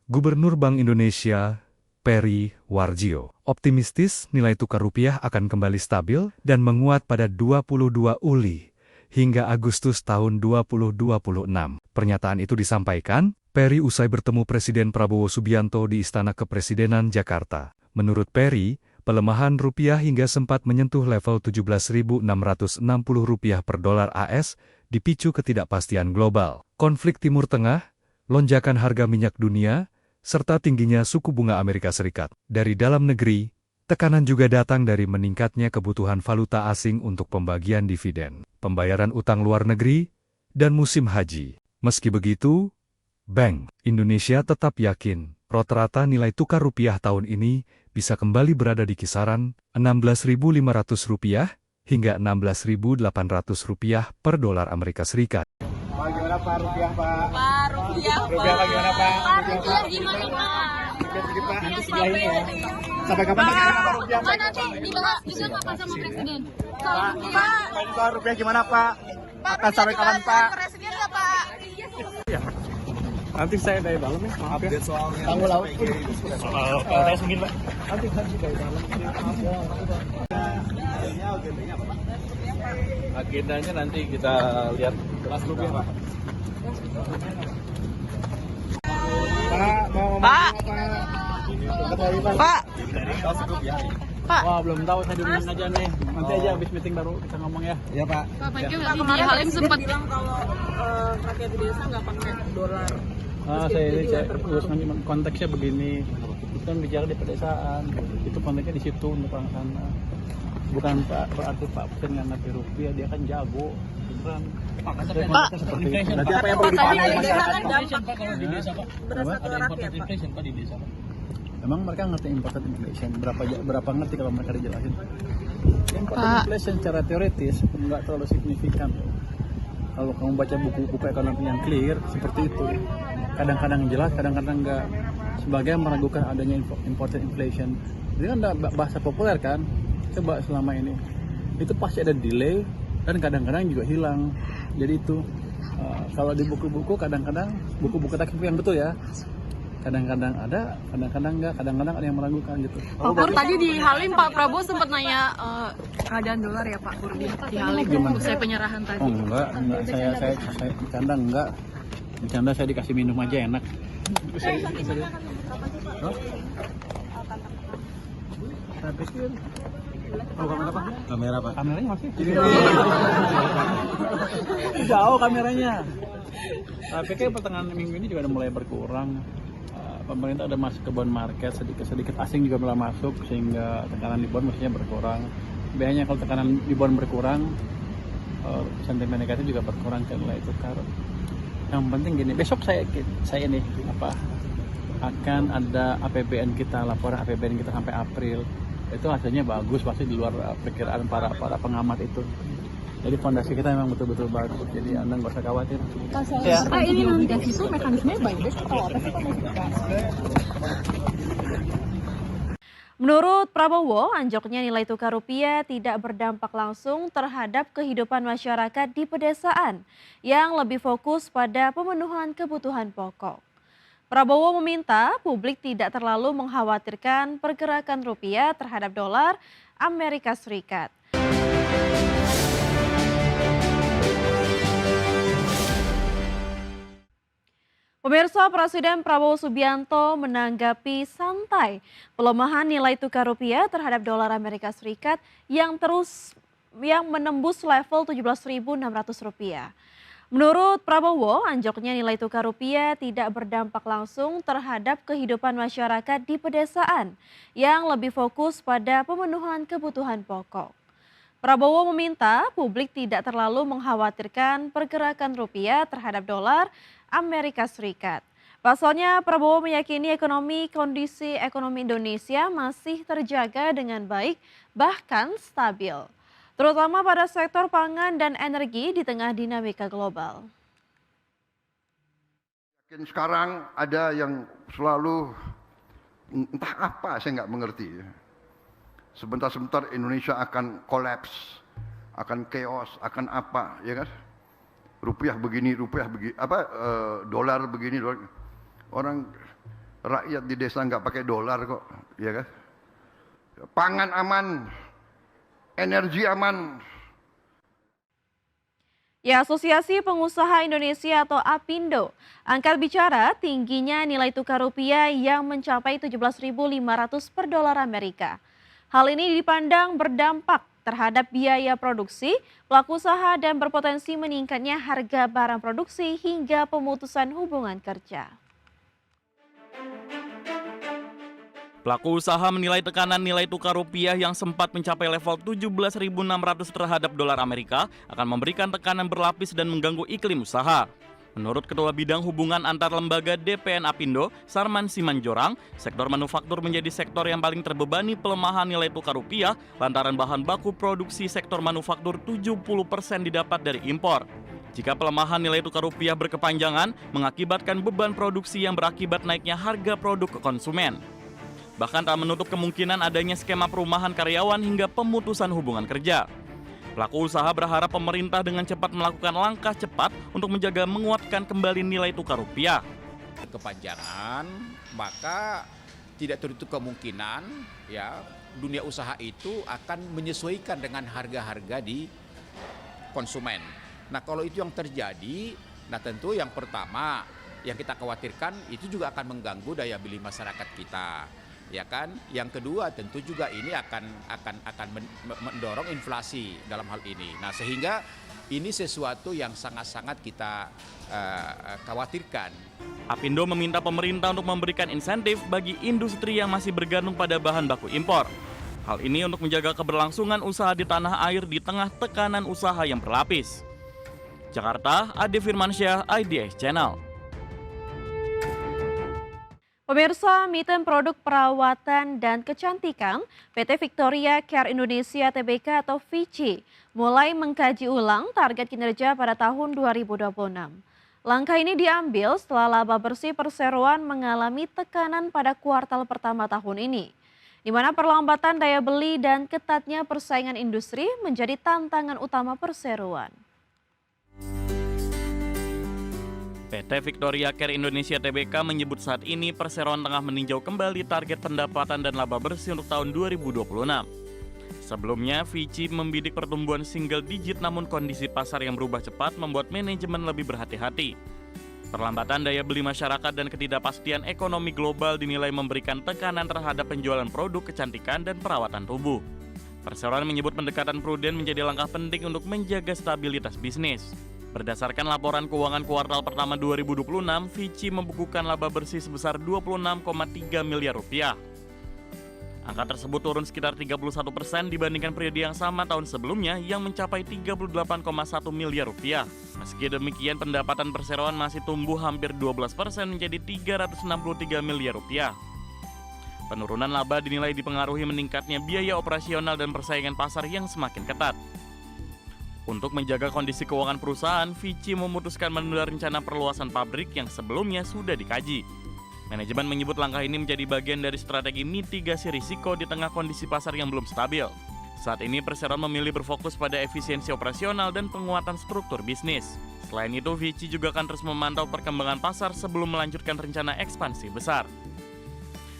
Gubernur Bank Indonesia, Peri Warjio, optimistis nilai tukar rupiah akan kembali stabil dan menguat pada 22 Juli hingga Agustus tahun 2026. Pernyataan itu disampaikan Peri usai bertemu Presiden Prabowo Subianto di Istana Kepresidenan Jakarta. Menurut Peri, pelemahan rupiah hingga sempat menyentuh level Rp17.660 per dolar AS dipicu ketidakpastian global, konflik Timur Tengah, lonjakan harga minyak dunia, serta tingginya suku bunga Amerika Serikat. Dari dalam negeri, tekanan juga datang dari meningkatnya kebutuhan valuta asing untuk pembagian dividen, pembayaran utang luar negeri, dan musim haji. Meski begitu, Bank Indonesia tetap yakin rata-rata nilai tukar rupiah tahun ini bisa kembali berada di kisaran Rp16.500 hingga Rp16.800 per dolar Amerika Serikat. Pak, gimana Pak rupiah Pak? Pak, rupiah Rupiah Pak gimana Pak? Pak, rupiah gimana Pak? Sedikit Pak, nanti sebelah ini ya. Sampai kapan Pak kira-kira rupiah Pak? Nanti dibahas juga Pak sama Presiden. Pak, rupiah gimana Pak? Akan sampai kapan Pak? Presiden nggak Pak? Nanti saya dari dalam ya, maaf ya. Tanggul laut. Soal PLTS mungkin Pak. Nanti dari dalam. Agendanya nanti kita lihat kelas rupiah Pak. Pak, mau ngomong Pak. apa? Pak. Pak. Wah belum tahu, saya diumumin aja nih. Nanti aja habis meeting baru kita ngomong ya. Iya Pak. Pak, kemarin Halim sempat bilang kalau rakyat desa nggak pakai dolar. Saya urus konteksnya begini. Itu kan bicara di pedesaan. Itu konteksnya di situ untuk orang sana. Bukan berarti Pak Presiden nggak ngerti rupiah, dia kan jago. Beneran. Pak. Seperti itu. Berarti apa yang perlu dipahami masyarakat? Kalau di desa Pak. Berasa ke rakyat Pak. Pak di desa Pak. Emang mereka ngerti imported inflation? Berapa ngerti kalau mereka dijelasin? Imported inflation secara teoritis nggak terlalu signifikan. Kalau kamu baca buku-buku ekonomi yang clear seperti itu, kadang-kadang jelas, kadang-kadang nggak. Sebagian meragukan adanya imported inflation. Ini kan bahasa populer kan? Coba selama ini itu pasti ada delay dan kadang-kadang juga hilang. Jadi itu kalau di buku-buku kadang-kadang buku-buku taksib yang betul ya, kadang-kadang ada, kadang-kadang enggak, kadang-kadang ada yang meragukan gitu. Pak Pur, tadi di Halim Pak Prabowo sempat nanya keadaan dolar ya Pak Pur di Halim usai penyerahan tadi. Oh enggak, saya bercanda enggak. Bercanda saya dikasih minum aja enak. Saya pikir apa? Kamera Pak. Kameranya masih? Jauh kameranya. Saya pikir pertengahan minggu ini juga udah mulai berkurang. Pemerintah udah masuk ke bond market, sedikit asing juga mulai masuk sehingga tekanan di bond mestinya berkurang. Biasanya kalau tekanan di bond berkurang, sentimen negatif juga berkurang ke nilai tukar. Yang penting gini, besok saya nih akan ada APBN kita, laporan APBN kita sampai April. Itu hasilnya bagus, pasti di luar perkiraan para pengamat itu. Jadi fondasi kita memang betul-betul bagus, jadi Anda nggak usah khawatir. Pak, ini navigasi itu mekanismenya by desk atau apa sih Pak maksudnya? Menurut Prabowo, anjloknya nilai tukar rupiah tidak berdampak langsung terhadap kehidupan masyarakat di pedesaan yang lebih fokus pada pemenuhan kebutuhan pokok. Prabowo meminta publik tidak terlalu mengkhawatirkan pergerakan rupiah terhadap dolar Amerika Serikat. Pemirsa, Presiden Prabowo Subianto menanggapi santai pelemahan nilai tukar rupiah terhadap dolar Amerika Serikat yang menembus level Rp17.600. Menurut Prabowo, anjloknya nilai tukar rupiah tidak berdampak langsung terhadap kehidupan masyarakat di pedesaan yang lebih fokus pada pemenuhan kebutuhan pokok. Prabowo meminta publik tidak terlalu mengkhawatirkan pergerakan rupiah terhadap dolar Amerika Serikat. Pasalnya, Prabowo meyakini kondisi ekonomi Indonesia masih terjaga dengan baik, bahkan stabil, terutama pada sektor pangan dan energi di tengah dinamika global. Sekarang ada yang selalu entah apa, saya nggak mengerti. Sebentar-sebentar Indonesia akan kolaps, akan chaos, akan apa, ya kan? Rupiah begini, dolar begini, dolar. Orang Rakyat di desa nggak pakai dolar kok, ya kan? Pangan aman, energi aman. Ya, Asosiasi Pengusaha Indonesia atau APindo angkat bicara tingginya nilai tukar rupiah yang mencapai 17.500 per dolar Amerika. Hal ini dipandang berdampak terhadap biaya produksi, pelaku usaha dan berpotensi meningkatnya harga barang produksi hingga pemutusan hubungan kerja. Pelaku usaha menilai tekanan nilai tukar rupiah yang sempat mencapai level 17.600 terhadap dolar Amerika akan memberikan tekanan berlapis dan mengganggu iklim usaha. Menurut Ketua Bidang Hubungan Antar Lembaga DPN APindo, Sarman Simanjorang, sektor manufaktur menjadi sektor yang paling terbebani pelemahan nilai tukar rupiah lantaran bahan baku produksi sektor manufaktur 70% didapat dari impor. Jika pelemahan nilai tukar rupiah berkepanjangan, mengakibatkan beban produksi yang berakibat naiknya harga produk ke konsumen. Bahkan tak menutup kemungkinan adanya skema perumahan karyawan hingga pemutusan hubungan kerja. Pelaku usaha berharap pemerintah dengan cepat melakukan langkah cepat untuk menjaga menguatkan kembali nilai tukar rupiah. Kepanjangan, maka tidak tertutup kemungkinan ya dunia usaha itu akan menyesuaikan dengan harga-harga di konsumen. Nah, kalau itu yang terjadi, nah tentu yang pertama yang kita khawatirkan itu juga akan mengganggu daya beli masyarakat kita. Ya kan, yang kedua tentu juga ini akan mendorong inflasi dalam hal ini. Nah, sehingga ini sesuatu yang sangat-sangat kita khawatirkan. APindo meminta pemerintah untuk memberikan insentif bagi industri yang masih bergantung pada bahan baku impor. Hal ini untuk menjaga keberlangsungan usaha di tanah air di tengah tekanan usaha yang berlapis. Jakarta, Ade Firmansyah, IDX Channel. Pemirsa, Miten Produk Perawatan dan Kecantikan PT Victoria Care Indonesia Tbk atau VICI mulai mengkaji ulang target kinerja pada tahun 2026. Langkah ini diambil setelah laba bersih perseroan mengalami tekanan pada kuartal pertama tahun ini, di mana perlambatan daya beli dan ketatnya persaingan industri menjadi tantangan utama perseroan. PT Victoria Care Indonesia Tbk menyebut saat ini perseroan tengah meninjau kembali target pendapatan dan laba bersih untuk tahun 2026. Sebelumnya, VICI membidik pertumbuhan single digit namun kondisi pasar yang berubah cepat membuat manajemen lebih berhati-hati. Perlambatan daya beli masyarakat dan ketidakpastian ekonomi global dinilai memberikan tekanan terhadap penjualan produk kecantikan dan perawatan tubuh. Perseroan menyebut pendekatan pruden menjadi langkah penting untuk menjaga stabilitas bisnis. Berdasarkan laporan keuangan kuartal pertama 2026, VICI membukukan laba bersih sebesar 26,3 miliar rupiah. Angka tersebut turun sekitar 31% dibandingkan periode yang sama tahun sebelumnya yang mencapai 38,1 miliar rupiah. Meski demikian, pendapatan perseroan masih tumbuh hampir 12% menjadi 363 miliar rupiah. Penurunan laba dinilai dipengaruhi meningkatnya biaya operasional dan persaingan pasar yang semakin ketat. Untuk menjaga kondisi keuangan perusahaan, VICI memutuskan menunda rencana perluasan pabrik yang sebelumnya sudah dikaji. Manajemen menyebut langkah ini menjadi bagian dari strategi mitigasi risiko di tengah kondisi pasar yang belum stabil. Saat ini perseroan memilih berfokus pada efisiensi operasional dan penguatan struktur bisnis. Selain itu, VICI juga akan terus memantau perkembangan pasar sebelum melanjutkan rencana ekspansi besar.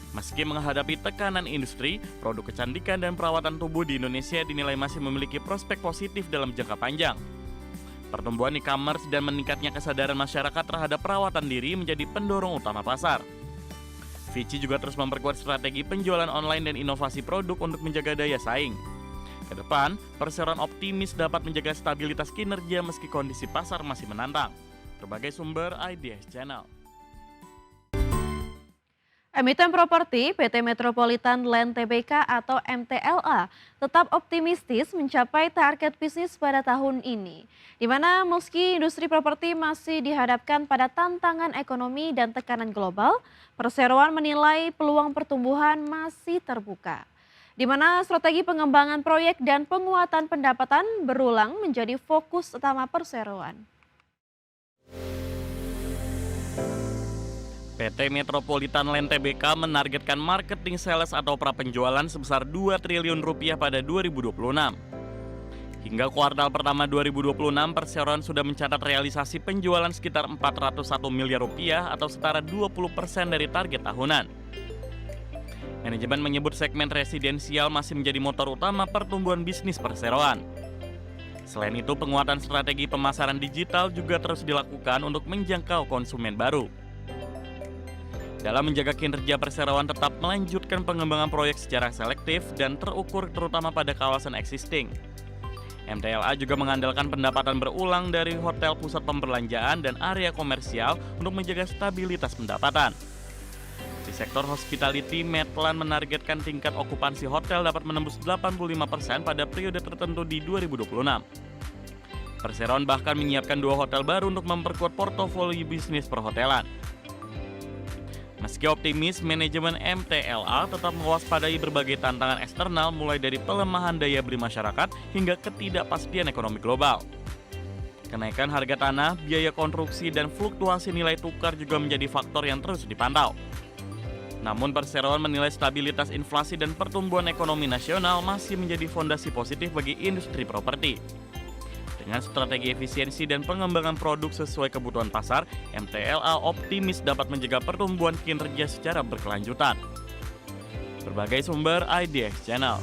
Meski menghadapi tekanan industri, produk kecantikan dan perawatan tubuh di Indonesia dinilai masih memiliki prospek positif dalam jangka panjang. Pertumbuhan e-commerce dan meningkatnya kesadaran masyarakat terhadap perawatan diri menjadi pendorong utama pasar. VICI juga terus memperkuat strategi penjualan online dan inovasi produk untuk menjaga daya saing. Ke depan, perseroan optimis dapat menjaga stabilitas kinerja meski kondisi pasar masih menantang. Berbagai sumber, IDX Channel. Emiten properti PT Metropolitan Land Tbk atau MTLA tetap optimistis mencapai target bisnis pada tahun ini. Di mana meski industri properti masih dihadapkan pada tantangan ekonomi dan tekanan global, perseroan menilai peluang pertumbuhan masih terbuka. Di mana strategi pengembangan proyek dan penguatan pendapatan berulang menjadi fokus utama perseroan. PT Metropolitan Land Tbk menargetkan marketing sales atau prapenjualan sebesar 2 triliun rupiah pada 2026. Hingga kuartal pertama 2026, perseroan sudah mencatat realisasi penjualan sekitar 401 miliar rupiah atau setara 20% dari target tahunan. Manajemen menyebut segmen residensial masih menjadi motor utama pertumbuhan bisnis perseroan. Selain itu, penguatan strategi pemasaran digital juga terus dilakukan untuk menjangkau konsumen baru. Dalam menjaga kinerja, perseroan tetap melanjutkan pengembangan proyek secara selektif dan terukur terutama pada kawasan existing. MTLA juga mengandalkan pendapatan berulang dari hotel pusat pembelanjaan dan area komersial untuk menjaga stabilitas pendapatan. Di sektor hospitality, Medlan menargetkan tingkat okupansi hotel dapat menembus 85% pada periode tertentu di 2026. Perseroan bahkan menyiapkan 2 hotel baru untuk memperkuat portofolio bisnis perhotelan. Meski optimis, manajemen MTLA tetap mewaspadai berbagai tantangan eksternal mulai dari pelemahan daya beli masyarakat hingga ketidakpastian ekonomi global. Kenaikan harga tanah, biaya konstruksi, dan fluktuasi nilai tukar juga menjadi faktor yang terus dipantau. Namun perseroan menilai stabilitas inflasi dan pertumbuhan ekonomi nasional masih menjadi fondasi positif bagi industri properti. Dengan strategi efisiensi dan pengembangan produk sesuai kebutuhan pasar, MTLA optimis dapat menjaga pertumbuhan kinerja secara berkelanjutan. Berbagai sumber IDX Channel.